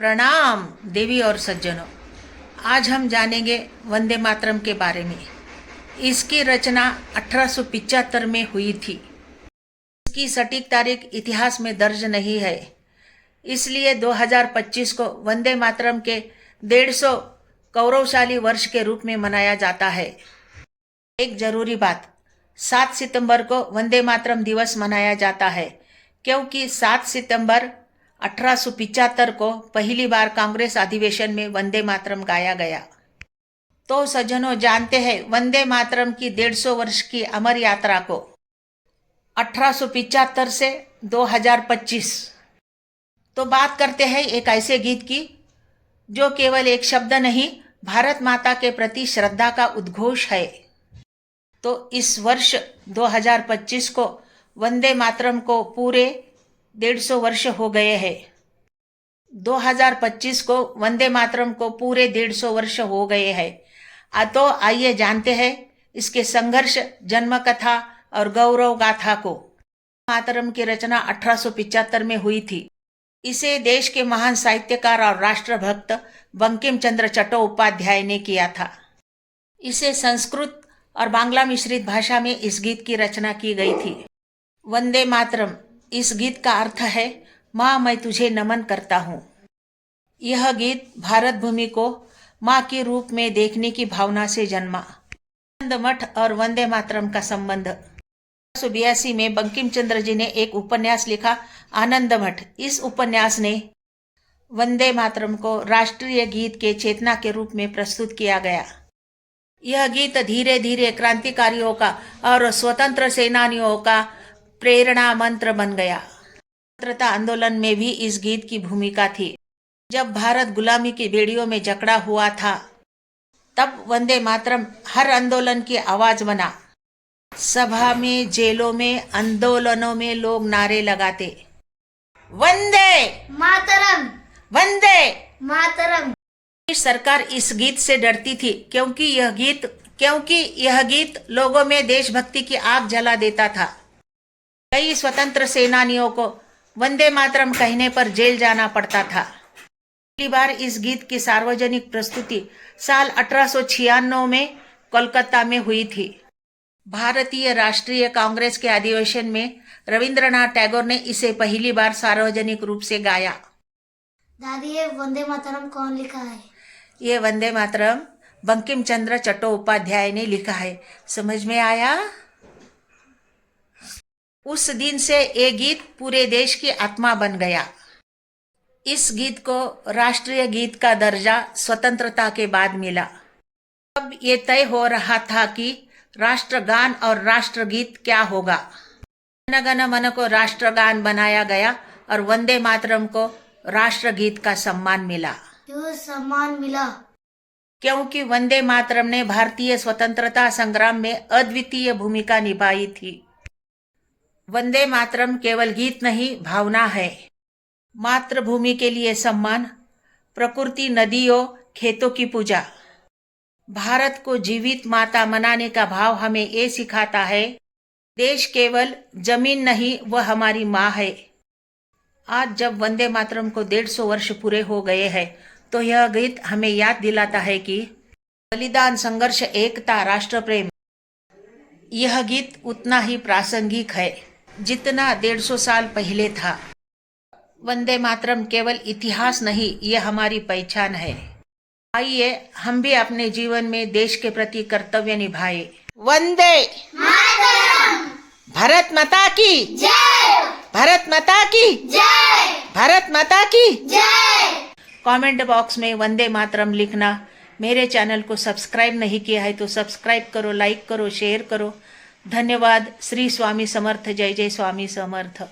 प्रणाम देवी और सज्जनों। आज हम जानेंगे वंदे मातरम के बारे में। इसकी रचना 1875 में हुई थी। इसकी सटीक तारीख इतिहास में दर्ज नहीं है, इसलिए 2025 को वंदे मातरम के 150 गौरवशाली वर्ष के रूप में मनाया जाता है। एक जरूरी बात, 7 सितंबर को वंदे मातरम दिवस मनाया जाता है, क्योंकि 7 सितंबर 1875 को पहली बार कांग्रेस अधिवेशन में वंदे मातरम गाया गया। तो सज्जनों, जानते हैं वंदे मातरम की 150 वर्ष की अमर यात्रा को 1875 से 2025। तो बात करते हैं एक ऐसे गीत की जो केवल एक शब्द नहीं, भारत माता के प्रति श्रद्धा का उद्घोष है। तो इस वर्ष 2025 को वंदे मातरम को पूरे 150 वर्ष हो गए हैं। 2025 को वंदे मातरम को पूरे 150 वर्ष हो गए हैं। तो आइए जानते हैं इसके संघर्ष, जन्म कथा और गौरव गाथा को। मातरम की रचना 1875 में हुई थी। इसे देश के महान साहित्यकार और राष्ट्रभक्त बंकिम चंद्र चट्टोपाध्याय ने किया था। इसे संस्कृत और बांग्ला मिश्रित भाषा में इस गीत की रचना की गई थी। वंदे मातरम इस गीत का अर्थ है, माँ मैं तुझे नमन करता हूँ। यह गीत भारत भूमि को माँ के रूप में देखने की भावना से जन्मा। आनंद मठ और वंदे मातरम का संबंध। 1982 में बंकिम चंद्र जी ने एक उपन्यास लिखा, आनंद मठ। इस उपन्यास ने वंदे मातरम को राष्ट्रीय गीत के चेतना के रूप में प्रस्तुत किया गया। यह गीत धीरे धीरे क्रांतिकारियों का और स्वतंत्र सेनानियों का प्रेरणा मंत्र बन गया। स्वतंत्रता आंदोलन में भी इस गीत की भूमिका थी। जब भारत गुलामी की बेड़ियों में जकड़ा हुआ था, तब वंदे मातरम हर आंदोलन की आवाज बना। सभा में, जेलों में, आंदोलनों में लोग नारे लगाते, वंदे मातरम, वंदे मातरम। सरकार इस गीत से डरती थी, क्योंकि यह गीत लोगों में देशभक्ति की आग जला देता था। कई स्वतंत्र सेनानियों को वंदे मातरम कहने पर जेल जाना पड़ता था। पहली बार इस गीत की सार्वजनिक प्रस्तुति साल 1896 में कोलकाता में हुई थी। भारतीय राष्ट्रीय कांग्रेस के अधिवेशन में रविंद्रनाथ टैगोर ने इसे पहली बार सार्वजनिक रूप से गाया। दादी, ये वंदे मातरम कौन लिखा है? ये वंदे मातरम बंकिम चंद्र चट्टोपाध्याय ने लिखा है। समझ में आया? उस दिन से ये गीत पूरे देश की आत्मा बन गया। इस गीत को राष्ट्रीय गीत का दर्जा स्वतंत्रता के बाद मिला। अब ये तय हो रहा था कि राष्ट्रगान और राष्ट्रगीत क्या होगा। जन गण मन को राष्ट्रगान बनाया गया और वंदे मातरम को राष्ट्रगीत का सम्मान मिला। क्यों सम्मान मिला? क्योंकि वंदे मातरम ने भारतीय स्वतंत्रता संग्राम में अद्वितीय भूमिका निभाई थी। वंदे मातरम केवल गीत नहीं, भावना है। मातृभूमि के लिए सम्मान, प्रकृति, नदियों, खेतों की पूजा। भारत को जीवित माता मनाने का भाव हमें ये सिखाता है, देश केवल जमीन नहीं, वह हमारी माँ है। आज जब वंदे मातरम को 150 वर्ष पूरे हो गए हैं, तो यह गीत हमें याद दिलाता है कि बलिदान, संघर्ष, एकता, राष्ट्र प्रेम, यह गीत उतना ही प्रासंगिक है जितना 150 साल पहले था। वंदे मातरम केवल इतिहास नहीं, ये हमारी पहचान है। आइए हम भी अपने जीवन में देश के प्रति कर्तव्य निभाएं। वंदे मातरम। भारत माता की जय, भारत माता की जय, भारत माता की जय। कमेंट बॉक्स में वंदे मातरम लिखना। मेरे चैनल को सब्सक्राइब नहीं किया है तो सब्सक्राइब करो, लाइक करो, शेयर करो। धन्यवाद। श्री स्वामी समर्थ। जय जय स्वामी समर्थ।